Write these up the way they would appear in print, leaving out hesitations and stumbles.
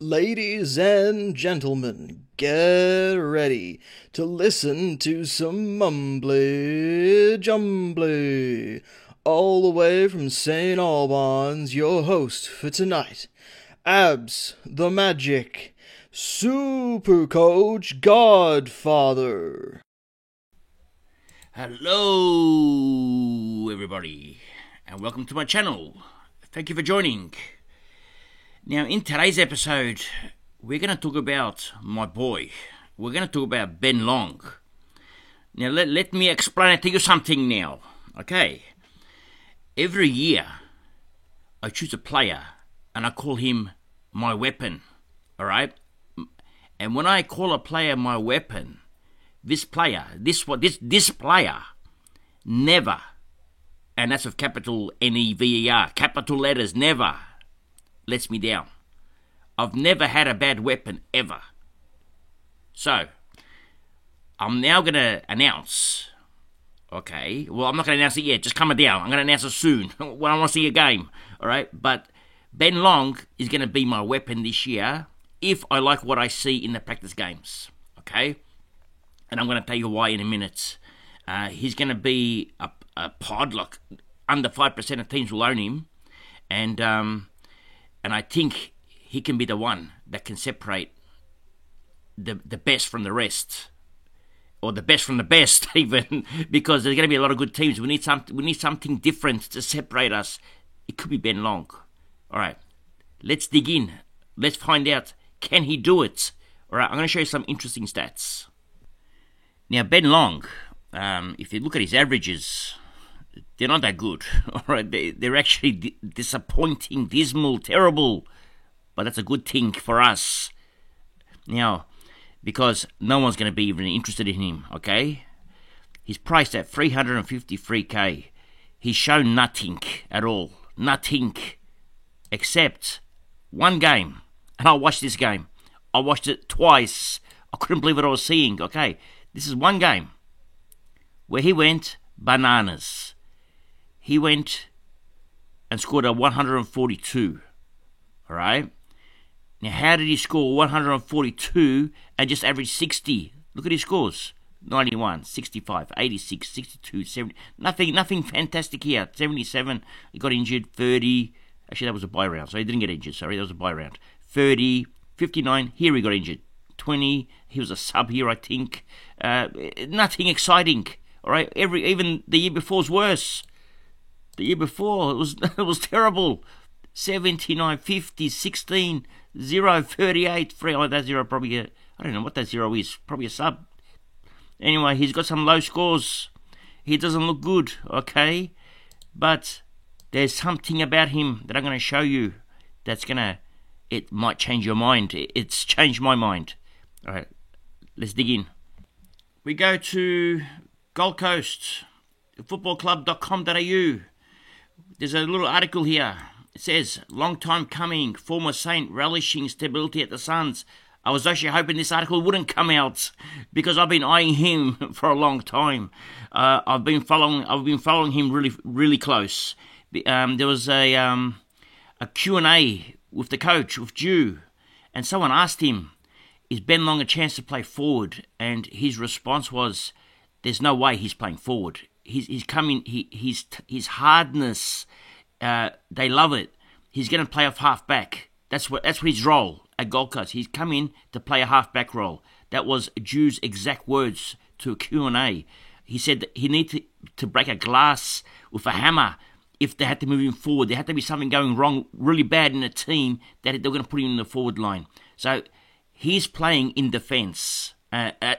Ladies and gentlemen, get ready to listen to some mumbly jumbly. All the way from St. Albans, your host for tonight, Abs the Magic, Super Coach Godfather. Hello, everybody, and welcome to my channel. Thank you for joining. Now, in today's episode, we're going to talk about my boy. We're going to talk about Ben Long. Now, let me explain to you something now, okay? Every year, I choose a player, and I call him my weapon, all right? And when I call a player my weapon, this player never, and that's with capital N-E-V-E-R, capital letters, never lets me down. I've never had a bad weapon, ever. So, I'm now going to announce, okay, well, I'm not going to announce it yet, just coming down. I'm going to announce it soon, when I want to see a game, all right? But Ben Long is going to be my weapon this year, if I like what I see in the practice games, okay? And I'm going to tell you why in a minute. He's going to be a pod, like under 5% of teams will own him, and I think he can be the one that can separate the best from the rest, or the best from the best, even, because there's going to be a lot of good teams. We need something different to separate us. It could be Ben Long. All right, let's dig in. Let's find out, can he do it? All right, I'm going to show you some interesting stats. Now, Ben Long, if you look at his averages, they're not that good. All right, they're actually disappointing, dismal, terrible. But that's a good thing for us. Now, because no one's going to be even interested in him, okay? He's priced at $353K. He's shown nothing at all. Nothing. Except one game. And I watched this game. I watched it twice. I couldn't believe what I was seeing, okay? This is one game where he went bananas. He went and scored a 142. All right? Now, how did he score 142 and just average 60? Look at his scores. 91, 65, 86, 62, 70. Nothing fantastic here. 77, he got injured. 30. Actually, that was a bye round, so he didn't get injured. Sorry, that was a bye round. 30, 59. Here he got injured. 20. He was a sub here, I think. Nothing exciting. All right? Even the year before was worse. The year before, it was terrible. 79, 50, 16, 0, 38, 3. Oh, that 0 probably, I don't know what that 0 is. Probably a sub. Anyway, he's got some low scores. He doesn't look good, okay? But there's something about him that I'm going to show you it might change your mind. It's changed my mind. All right, let's dig in. We go to Gold Coast, footballclub.com.au. There's a little article here. It says, long time coming, former Saint relishing stability at the Suns. I was actually hoping this article wouldn't come out because I've been eyeing him for a long time. I've been following him really, really close. There was a Q&A with the coach, with Jew, and someone asked him, is Ben Long a chance to play forward? And his response was, there's no way he's playing forward. He's coming. His hardness. They love it. He's going to play off half back. That's what his role at Gold Coast. He's come in to play a half back role. That was Jew's exact words to a Q&A. He said that he needed to break a glass with a hammer if they had to move him forward. There had to be something going wrong really bad in the team that they were going to put him in the forward line. So he's playing in defence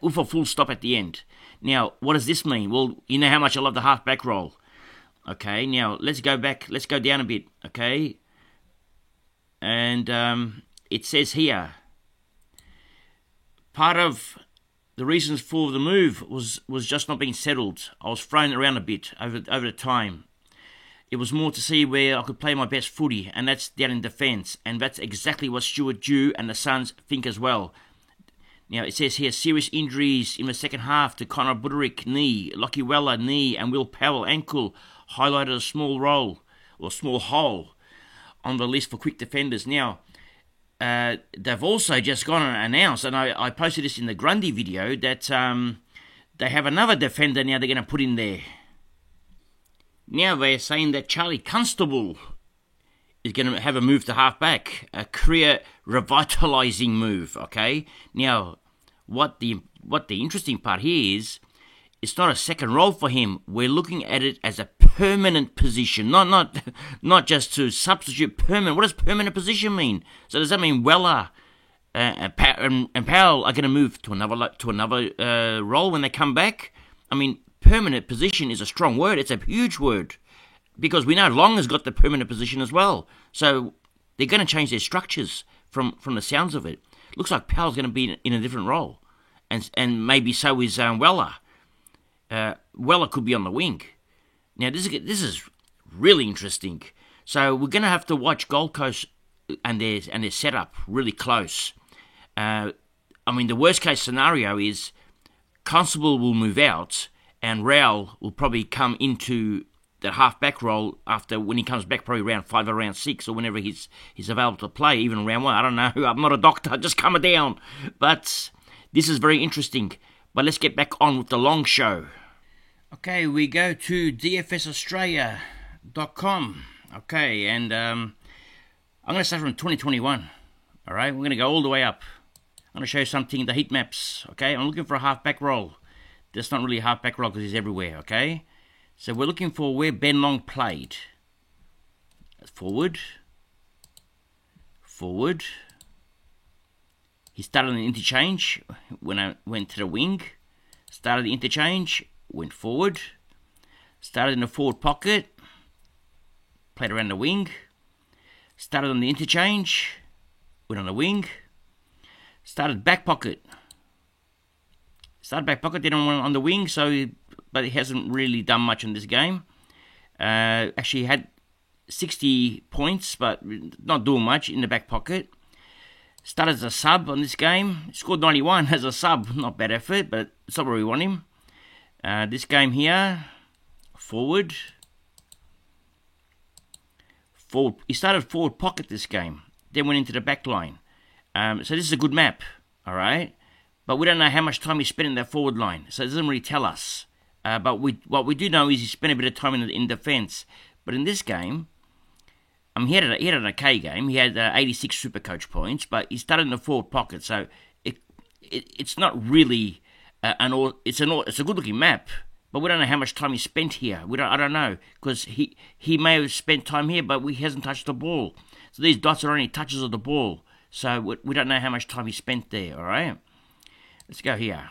with a full stop at the end. Now, what does this mean? Well, you know how much I love the half back role. Okay, now let's go back. Let's go down a bit, okay? And it says here, part of the reasons for the move was just not being settled. I was thrown around a bit over the time. It was more to see where I could play my best footy, and that's down in defence. And that's exactly what Stuart Dew and the Suns think as well. Now, it says here, serious injuries in the second half to Connor Buderick, knee, Lockie Weller, knee, and Will Powell, ankle, highlighted a small hole on the list for quick defenders. Now, they've also just gone and announced, and I posted this in the Grundy video, that they have another defender now they're going to put in there. Now they're saying that Charlie Constable is going to have a move to half-back, a career revitalising move, okay? Now, what the interesting part here is, it's not a second role for him. We're looking at it as a permanent position, not just to substitute permanent. What does permanent position mean? So does that mean Weller and Powell are going to move to another role when they come back? I mean, permanent position is a strong word. It's a huge word, because we know Long has got the permanent position as well. So they're going to change their structures from the sounds of it. Looks like Powell's going to be in a different role, and maybe so is Weller. Weller could be on the wing. Now this is really interesting. So we're going to have to watch Gold Coast and their setup really close. I mean, the worst case scenario is Constable will move out and Rowell will probably come into the half-back role when he comes back, probably round 5 or round 6, or whenever he's available to play, even round 1. I don't know. I'm not a doctor. Just coming down. But this is very interesting. But let's get back on with the Long show. Okay, we go to dfsaustralia.com. Okay, and I'm going to start from 2021. All right, we're going to go all the way up. I'm going to show you something, the heat maps. Okay, I'm looking for a half-back role. That's not really a half-back role because he's everywhere. Okay, so we're looking for where Ben Long played. Forward. He started on the interchange when I went to the wing. Started the interchange, went forward. Started in the forward pocket. Played around the wing. Started on the interchange. Went on the wing. Started back pocket. Didn't want on the wing, but he hasn't really done much in this game. Actually had 60 points, but not doing much in the back pocket. Started as a sub on this game. Scored 91 as a sub. Not bad effort, but it's not where we want him. This game here, forward. He started forward pocket this game. Then went into the back line. So this is a good map, all right? But we don't know how much time he spent in that forward line. So it doesn't really tell us. But what we do know is he spent a bit of time in defence. But in this game, he had an okay game. He had 86 Supercoach points, but he started in the forward pocket. So it's not really it's a good looking map, but we don't know how much time he spent here. I don't know, because he may have spent time here, but he hasn't touched the ball. So these dots are only touches of the ball. So we don't know how much time he spent there. All right, let's go here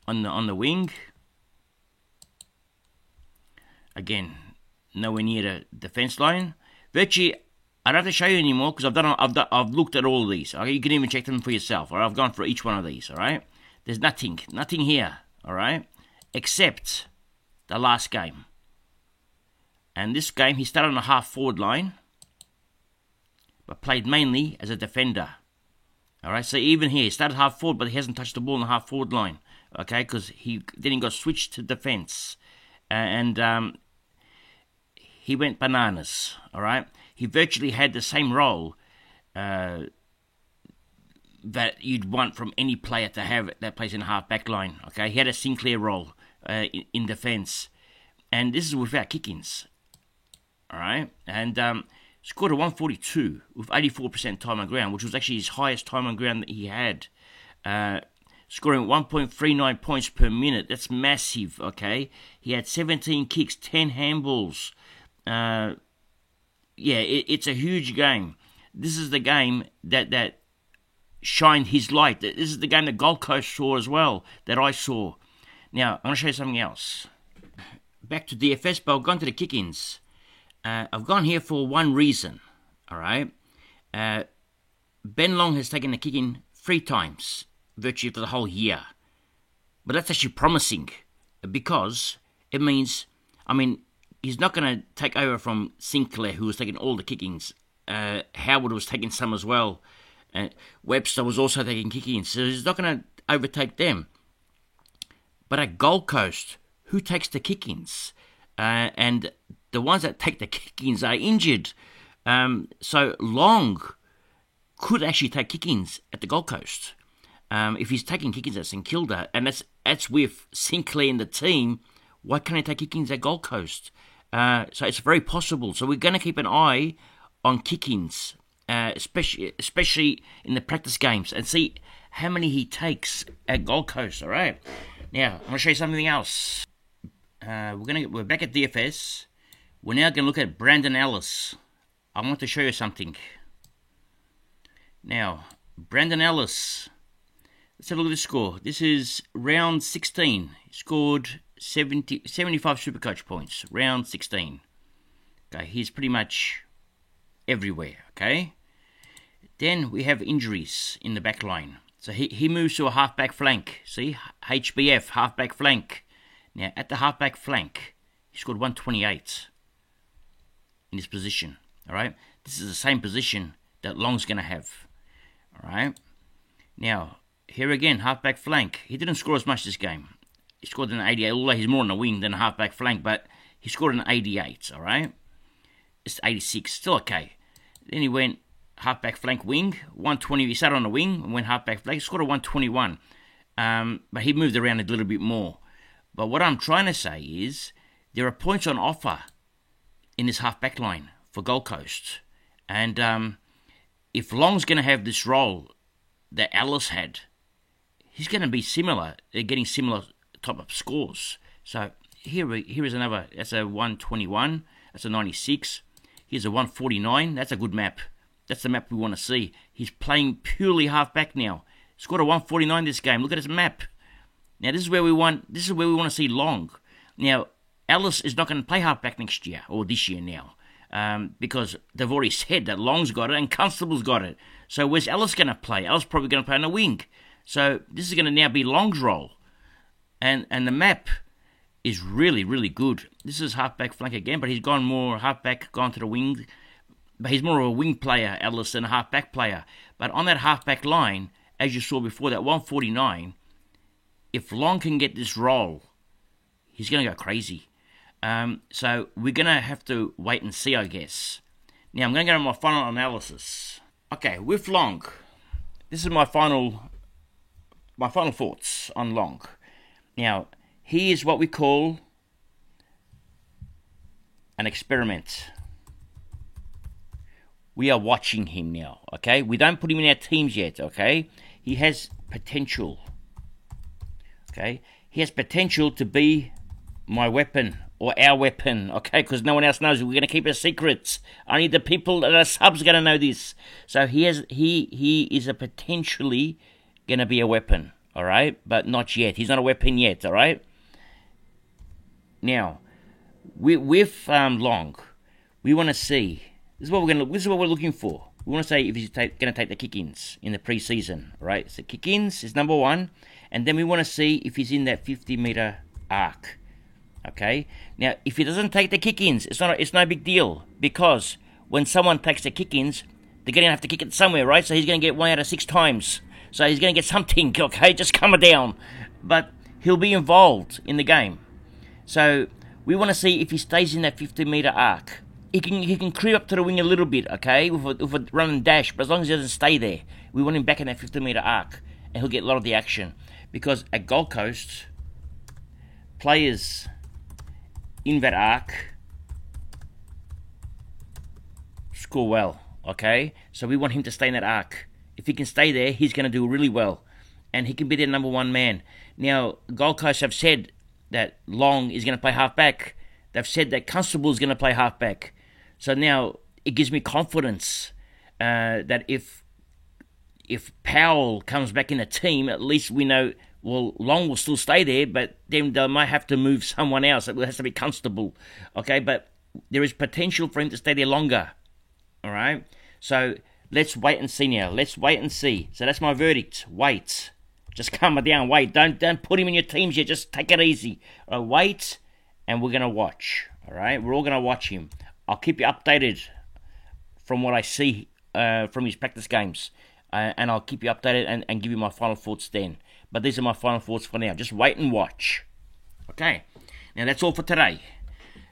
on the wing. Again, nowhere near the defence line. Virtually, I don't have to show you anymore because I've looked at all of these. Okay? You can even check them for yourself. All right? I've gone for each one of these. All right, there's nothing here. All right, except the last game. And this game, he started on a half forward line, but played mainly as a defender. All right, so even here, he started half forward, but he hasn't touched the ball on the half forward line. Okay, because he got switched to defence, and he went bananas. All right, he virtually had the same role that you'd want from any player to have that plays in a half back line. Okay, he had a Sinclair role in defence, and this is without kick-ins. All right, and scored a 142 with 84% time on ground, which was actually his highest time on ground that he had. Scoring 1.39 points per minute. That's massive, okay? He had 17 kicks, 10 handballs. It's a huge game. This is the game that shined his light. This is the game that Gold Coast saw as well, that I saw. Now, I'm going to show you something else. Back to DFS, but I've gone to the kick-ins. I've gone here for one reason, all right? Ben Long has taken the kick-in 3 times, virtually for the whole year. But that's actually promising, because it means, he's not going to take over from Sinclair, who was taking all the kick-ins. Howard was taking some as well. Webster was also taking kick-ins, so he's not going to overtake them. But at Gold Coast, who takes the kick-ins? And the ones that take the kick-ins are injured. So Long could actually take kick-ins at the Gold Coast. If he's taking kick-ins at St Kilda, and that's with Sinclair in the team, why can't he take kick-ins at Gold Coast? So it's very possible. So we're going to keep an eye on kick-ins, especially in the practice games, and see how many he takes at Gold Coast. All right. Now I'm going to show you something else. We're back at DFS. We're now going to look at Brandon Ellis. I want to show you something. Now, Brandon Ellis. Let's have a look at the score. This is round 16. He scored 75 Supercoach points. Round 16. Okay, he's pretty much everywhere. Okay. Then we have injuries in the back line. So he moves to a half-back flank. See? HBF, half-back flank. Now, at the half-back flank, he scored 128 in this position. All right? This is the same position that Long's going to have. All right? Now, here again, half-back flank. He didn't score as much this game. He scored an 88, although he's more on the wing than a half-back flank, but he scored an 88, all right? It's 86, still okay. Then he went half-back flank wing, 120. He sat on the wing and went half-back flank. He scored a 121, but he moved around a little bit more. But what I'm trying to say is there are points on offer in this half-back line for Gold Coast. And if Long's going to have this role that Ellis had, he's going to be similar, getting similar type of scores. So here is another, that's a 121, that's a 96. Here's a 149, that's a good map. That's the map we want to see. He's playing purely half-back now. Scored a 149 this game. Look at his map. Now this is where we want to see Long. Now Ellis is not going to play halfback next year or this year now, because they've already said that Long's got it and Constable's got it. So where's Ellis going to play? Ellis probably going to play on the wing. So this is going to now be Long's role, and the map is really, really good. This is halfback flank again, but he's gone more halfback, gone to the wing. But he's more of a wing player, Ellis, than a halfback player. But on that halfback line, as you saw before, that 149. If Long can get this role, he's going to go crazy. So we're going to have to wait and see, I guess. Now, I'm going to go to my final analysis. Okay, with Long, this is my final thoughts on Long. Now, he is what we call an experiment. We are watching him now, okay? We don't put him in our teams yet, okay? He has potential. Okay, he has potential to be my weapon or our weapon, okay, because no one else knows. We're going to keep it a secret. Only the people that are subs are going to know this. So he is a potentially going to be a weapon, all right, but not yet. He's not a weapon yet, all right. Now, with Long, we want to see. This is what we're looking for. We want to say if he's going to take the kick-ins in the pre-season, right? So kick-ins is number one. And then we want to see if he's in that 50-meter arc. Okay? Now, if he doesn't take the kick-ins, it's no big deal. Because when someone takes the kick-ins, they're going to have to kick it somewhere, right? So he's going to get 1 out of 6 times. So he's going to get something, okay? Just calm it down. But he'll be involved in the game. So we want to see if he stays in that 50-meter arc. He can creep up to the wing a little bit, okay? With a run and dash. But as long as he doesn't stay there, we want him back in that 50-meter arc. And he'll get a lot of the action. Because at Gold Coast, players in that arc score well, okay? So we want him to stay in that arc. If he can stay there, he's going to do really well. And he can be their number one man. Now, Gold Coast have said that Long is going to play halfback. They've said that Constable is going to play halfback. So now it gives me confidence that if Powell comes back in the team, at least we know, well, Long will still stay there, but then they might have to move someone else. It has to be Constable, okay? But there is potential for him to stay there longer, all right? So let's wait and see now. Let's wait and see. So that's my verdict. Wait. Just calm it down. Wait. Don't put him in your teams yet. Just take it easy. Wait, and we're going to watch, all right? We're all going to watch him. I'll keep you updated from what I see from his practice games. And I'll keep you updated and give you my final thoughts then. But these are my final thoughts for now. Just wait and watch. Okay. Now that's all for today.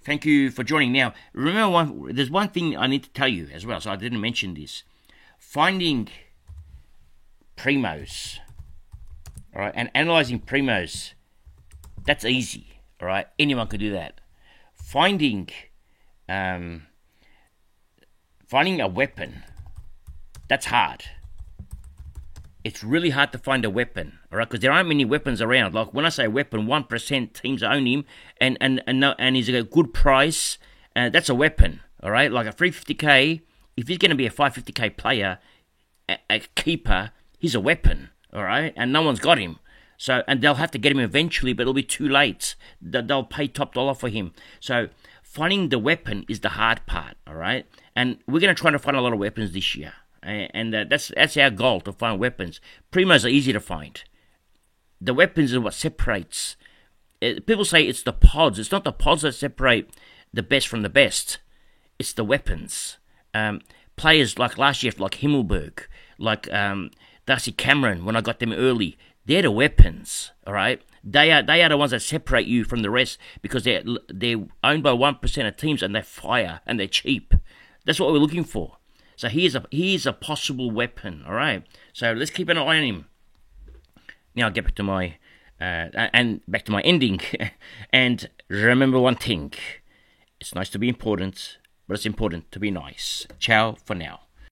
Thank you for joining. Now, remember there's one thing I need to tell you as well, so I didn't mention this. finding primos, all right, and analysing primos, that's easy, all right? Anyone can do that. Finding a weapon, that's hard. It's really hard to find a weapon, all right? Because there aren't many weapons around. Like when I say weapon, 1% teams own him, and he's a good price. That's a weapon, all right? Like a 350k. If he's going to be a 550k player, a keeper, he's a weapon, all right? And no one's got him. So, and they'll have to get him eventually, but it'll be too late. They'll pay top dollar for him. So finding the weapon is the hard part, all right? And we're going to try to find a lot of weapons this year. And that's our goal, to find weapons. Primos are easy to find. The weapons are what separates. People say it's the pods. It's not the pods that separate the best from the best. It's the weapons. Players like last year, like Himmelberg, like Darcy Cameron, when I got them early, they're the weapons, all right? They are the ones that separate you from the rest, because they're owned by 1% of teams, and they fire and they're cheap. That's what we're looking for. So he is a possible weapon, all right? So let's keep an eye on him. Now I'll get back to my ending. And remember one thing: it's nice to be important, but it's important to be nice. Ciao for now.